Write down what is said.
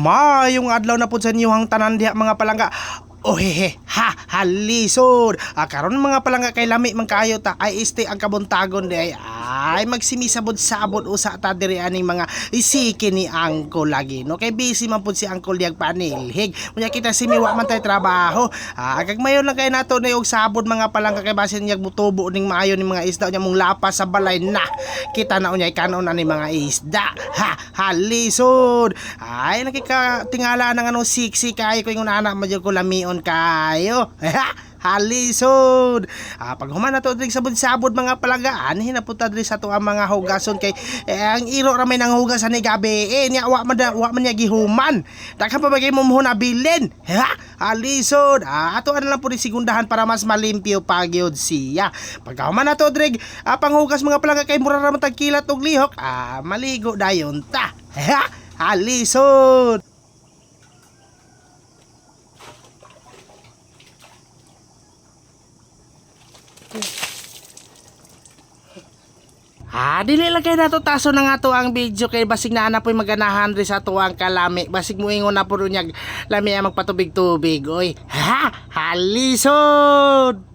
Mayong adlaw na pud sa inyong tanan diha mga palangga. Ohehe, halisod. Karon mga palangga kay lami man kayo ta ay este ang kabuntagon di ay magsimisabod-sabod usa ta diri aning mga isiki ni Angkol lagi. No kay busy man pud si Angkol diag panilhig. Unya kita simiwa man tay trabaho. Agag mayon lang kay nato na og sabod mga palangga kay basin niya mutubo ning maayo ning mga isda unya mong lapas sa balay na. Kita na unya kanon ani mga isda. Halisod. Ay nakikatingala nang anong siksi kay ko ingon ana madyo ko lamion kayo. Halisod. Pag human na to diri sabod-sabod mga palagaan, hinapunta diri sa to ang mga hugason kay ang iro ra may nang hugasan ni gabi nya wa man niya gihuman. Daghan pa bagay mo nabilin. Halisod. Ato na lang po sigundahan para mas malimpyo pa gyud siya. Pag human na to diri panghugas mga palaga kay mura ra man tagkilat og lihok, maligo dayon ta. Halisod. Dili lang kay nato taso na nga to ang video kay basig na ana po'y maganahan rin sa tuwang kalami. Basig mo ingon na po rin lami ang magpatubig-tubig. Oy, halisod!